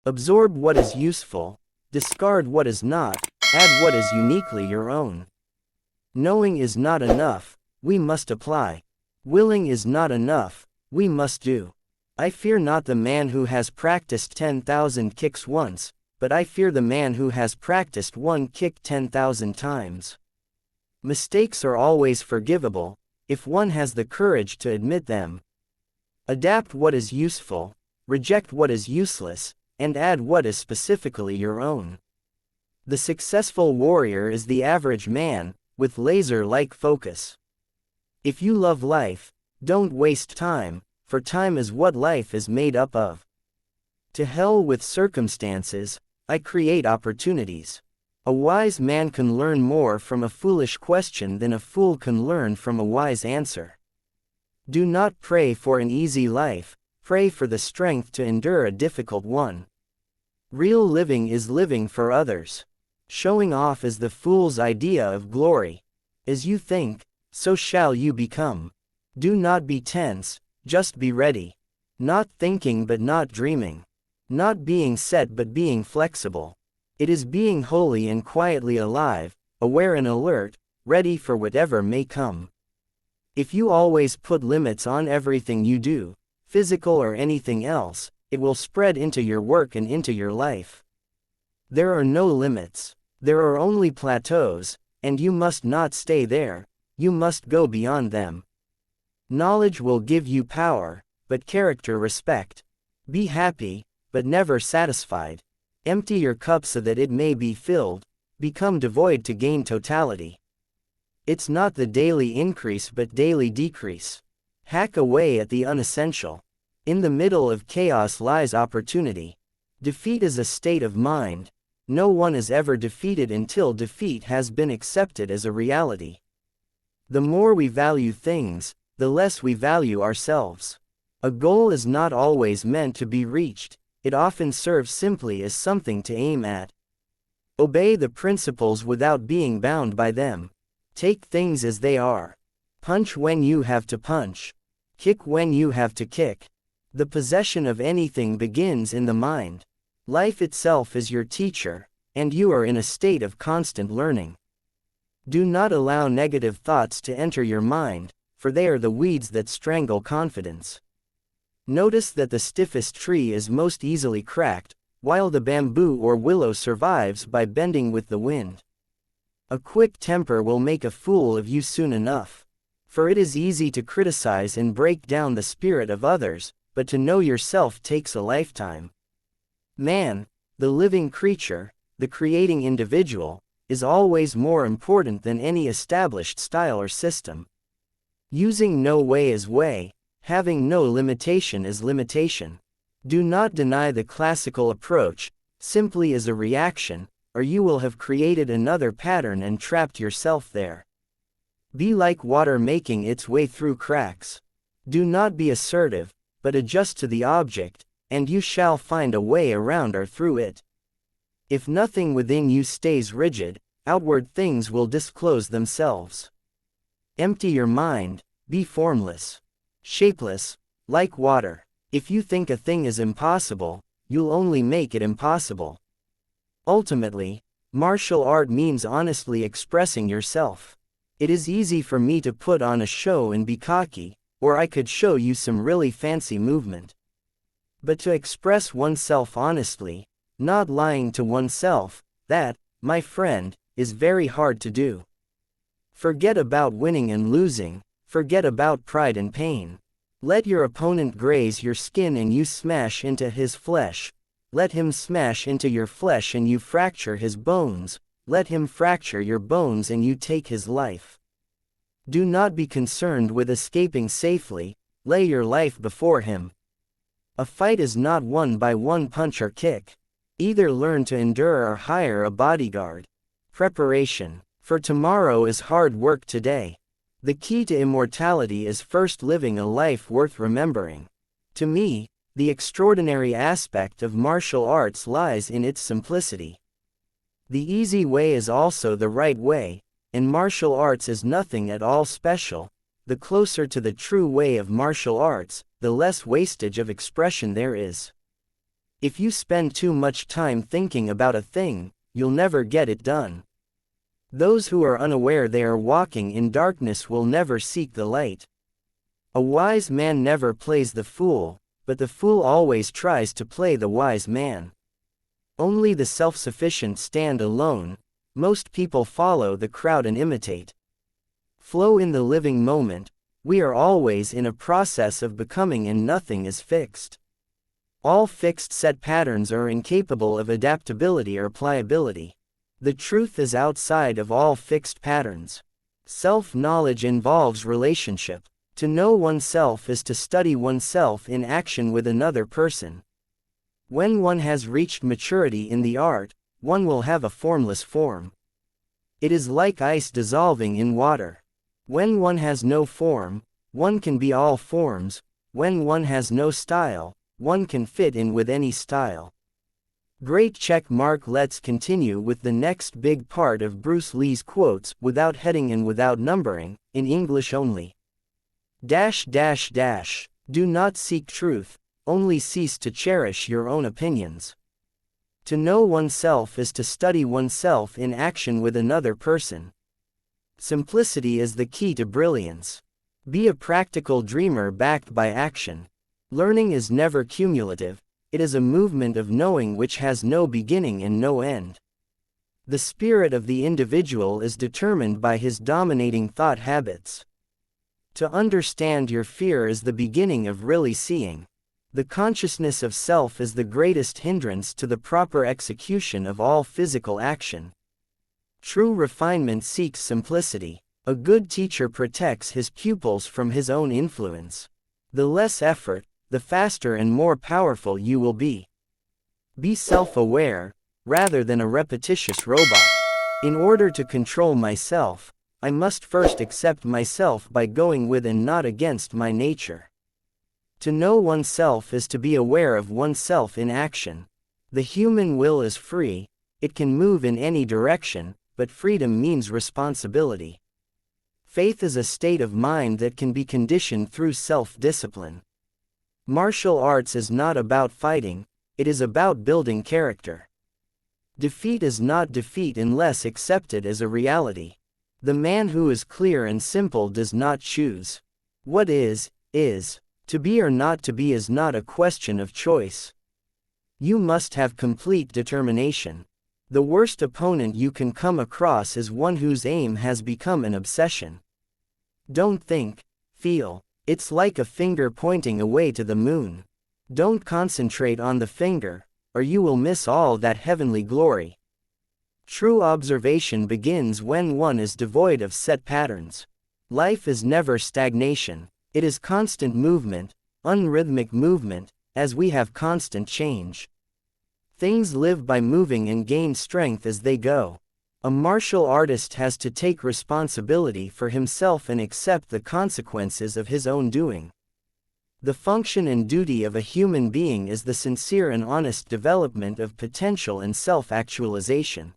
Absorb what is useful, discard what is not, add what is uniquely your own. Knowing is not enough, we must apply. Willing is not enough, we must do. I fear not the man who has practiced 10,000 kicks once, but I fear the man who has practiced one kick 10,000 times. Mistakes are always forgivable, if one has the courage to admit them. Adapt what is useful, reject what is useless, and add what is specifically your own. The successful warrior is the average man, with laser-like focus. If you love life, don't waste time, for time is what life is made up of. To hell with circumstances, I create opportunities. A wise man can learn more from a foolish question than a fool can learn from a wise answer. Do not pray for an easy life, pray for the strength to endure a difficult one. Real living is living for others. Showing off is the fool's idea of glory. As you think, so shall you become. Do not be tense, just be ready. Not thinking but not dreaming. Not being set but being flexible. It is being wholly and quietly alive, aware and alert, ready for whatever may come. If you always put limits on everything you do, physical or anything else, it will spread into your work and into your life. There are no limits. There are only plateaus, and you must not stay there, you must go beyond them. Knowledge will give you power, but character respect. Be happy, but never satisfied. Empty your cup so that it may be filled, become devoid to gain totality. It's not the daily increase but daily decrease. Hack away at the unessential. In the middle of chaos lies opportunity. Defeat is a state of mind. No one is ever defeated until defeat has been accepted as a reality. The more we value things, the less we value ourselves. A goal is not always meant to be reached, it often serves simply as something to aim at. Obey the principles without being bound by them. Take things as they are. Punch when you have to punch. Kick when you have to kick. The possession of anything begins in the mind. Life itself is your teacher, and you are in a state of constant learning. Do not allow negative thoughts to enter your mind, for they are the weeds that strangle confidence. Notice that the stiffest tree is most easily cracked, while the bamboo or willow survives by bending with the wind. A quick temper will make a fool of you soon enough. For it is easy to criticize and break down the spirit of others, but to know yourself takes a lifetime. Man, the living creature, the creating individual, is always more important than any established style or system. Using no way as way, having no limitation as limitation. Do not deny the classical approach, simply as a reaction, or you will have created another pattern and trapped yourself there. Be like water making its way through cracks. Do not be assertive, but adjust to the object, and you shall find a way around or through it. If nothing within you stays rigid, outward things will disclose themselves. Empty your mind, be formless, shapeless, like water. If you think a thing is impossible, you'll only make it impossible. Ultimately, martial art means honestly expressing yourself. It is easy for me to put on a show and be cocky, or I could show you some really fancy movement. But to express oneself honestly, not lying to oneself, that, my friend, is very hard to do. Forget about winning and losing, forget about pride and pain. Let your opponent graze your skin and you smash into his flesh. Let him smash into your flesh and you fracture his bones. Let him fracture your bones and you take his life. Do not be concerned with escaping safely, lay your life before him. A fight is not won by one punch or kick. Either learn to endure or hire a bodyguard. Preparation for tomorrow is hard work today. The key to immortality is first living a life worth remembering. To me, the extraordinary aspect of martial arts lies in its simplicity. The easy way is also the right way, and martial arts is nothing at all special. The closer to the true way of martial arts, the less wastage of expression there is. If you spend too much time thinking about a thing, you'll never get it done. Those who are unaware they are walking in darkness will never seek the light. A wise man never plays the fool, but the fool always tries to play the wise man. Only the self-sufficient stand alone. Most people follow the crowd and imitate. Flow in the living moment. We are always in a process of becoming, and nothing is fixed. All fixed set patterns are incapable of adaptability or pliability. The truth is outside of all fixed patterns. Self-knowledge involves relationship. To know oneself is to study oneself in action with another person. When one has reached maturity in the art, one will have a formless form. It is like ice dissolving in water. When one has no form, one can be all forms. When one has no style, one can fit in with any style. Great check mark. Let's continue with the next big part of Bruce Lee's quotes, without heading and without numbering, in English only. Do not seek truth, only cease to cherish your own opinions. To know oneself is to study oneself in action with another person. Simplicity is the key to brilliance. Be a practical dreamer backed by action. Learning is never cumulative, it is a movement of knowing which has no beginning and no end. The spirit of the individual is determined by his dominating thought habits. To understand your fear is the beginning of really seeing. The consciousness of self is the greatest hindrance to the proper execution of all physical action. True refinement seeks simplicity. A good teacher protects his pupils from his own influence. The less effort, the faster and more powerful you will be. Be self-aware, rather than a repetitious robot. In order to control myself, I must first accept myself by going with and not against my nature. To know oneself is to be aware of oneself in action. The human will is free, it can move in any direction, but freedom means responsibility. Faith is a state of mind that can be conditioned through self-discipline. Martial arts is not about fighting, it is about building character. Defeat is not defeat unless accepted as a reality. The man who is clear and simple does not choose. What is. To be or not to be is not a question of choice. You must have complete determination. The worst opponent you can come across is one whose aim has become an obsession. Don't think, feel. It's like a finger pointing away to the moon. Don't concentrate on the finger, or you will miss all that heavenly glory. True observation begins when one is devoid of set patterns. Life is never stagnation. It is constant movement, unrhythmic movement, as we have constant change. Things live by moving and gain strength as they go. A martial artist has to take responsibility for himself and accept the consequences of his own doing. The function and duty of a human being is the sincere and honest development of potential and self-actualization.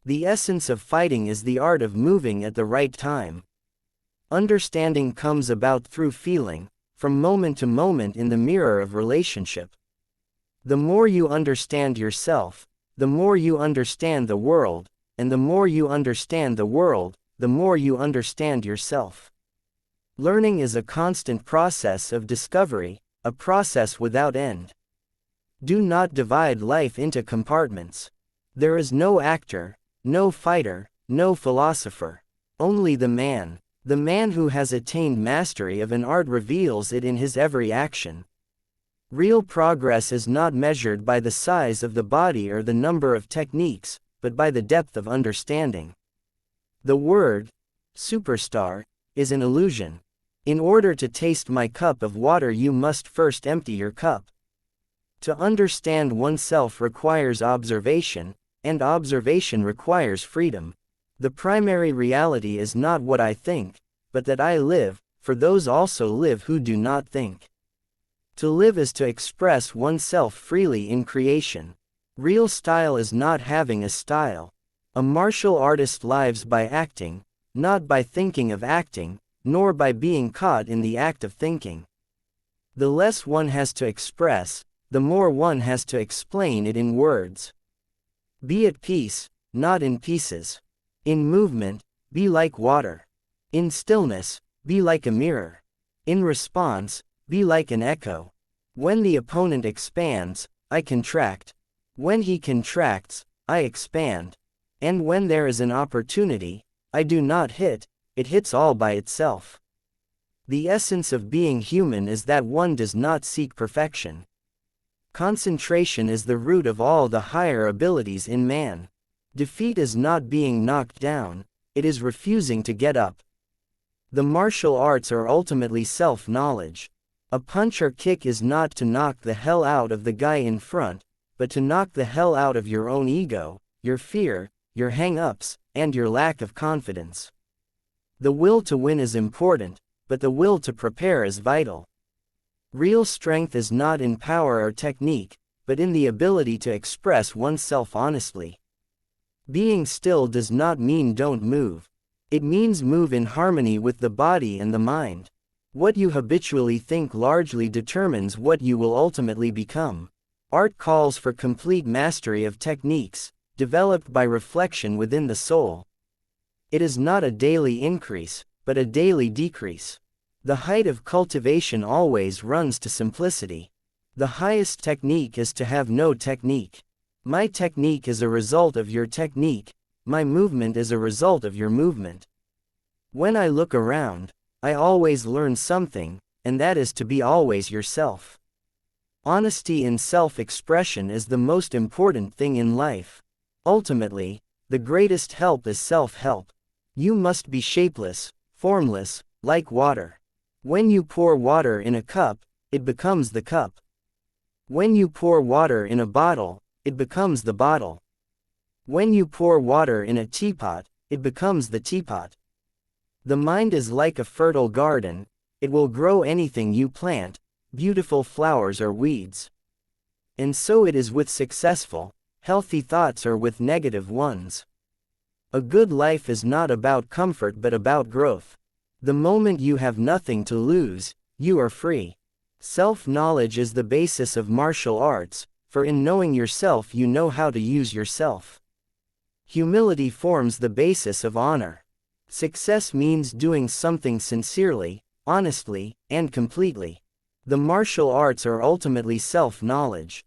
The essence of fighting is the art of moving at the right time. Understanding comes about through feeling, from moment to moment in the mirror of relationship. The more you understand yourself, the more you understand the world, and the more you understand the world, the more you understand yourself. Learning is a constant process of discovery, a process without end. Do not divide life into compartments. There is no actor, no fighter, no philosopher. Only the man. The man who has attained mastery of an art reveals it in his every action. Real progress is not measured by the size of the body or the number of techniques, but by the depth of understanding. The word, superstar, is an illusion. In order to taste my cup of water you must first empty your cup. To understand oneself requires observation, and observation requires freedom. The primary reality is not what I think, but that I live, for those also live who do not think. To live is to express oneself freely in creation. Real style is not having a style. A martial artist lives by acting, not by thinking of acting, nor by being caught in the act of thinking. The less one has to express, the more one has to explain it in words. Be at peace, not in pieces. In movement, be like water. In stillness, be like a mirror. In response, be like an echo. When the opponent expands, I contract. When he contracts, I expand. And when there is an opportunity, I do not hit, it hits all by itself. The essence of being human is that one does not seek perfection. Concentration is the root of all the higher abilities in man. Defeat is not being knocked down, it is refusing to get up. The martial arts are ultimately self-knowledge. A punch or kick is not to knock the hell out of the guy in front, but to knock the hell out of your own ego, your fear, your hang-ups, and your lack of confidence. The will to win is important, but the will to prepare is vital. Real strength is not in power or technique, but in the ability to express oneself honestly. Being still does not mean don't move. It means move in harmony with the body and the mind. What you habitually think largely determines what you will ultimately become. Art calls for complete mastery of techniques, developed by reflection within the soul. It is not a daily increase, but a daily decrease. The height of cultivation always runs to simplicity. The highest technique is to have no technique. My technique is a result of your technique, my movement is a result of your movement. When I look around, I always learn something, and that is to be always yourself. Honesty in self-expression is the most important thing in life. Ultimately, the greatest help is self-help. You must be shapeless, formless, like water. When you pour water in a cup, it becomes the cup. When you pour water in a bottle, it becomes the bottle. When you pour water in a teapot, it becomes the teapot. The mind is like a fertile garden, it will grow anything you plant, beautiful flowers or weeds. And so it is with successful, healthy thoughts or with negative ones. A good life is not about comfort but about growth. The moment you have nothing to lose, you are free. Self-knowledge is the basis of martial arts, for in knowing yourself you know how to use yourself. Humility forms the basis of honor. Success means doing something sincerely, honestly, and completely. The martial arts are ultimately self-knowledge.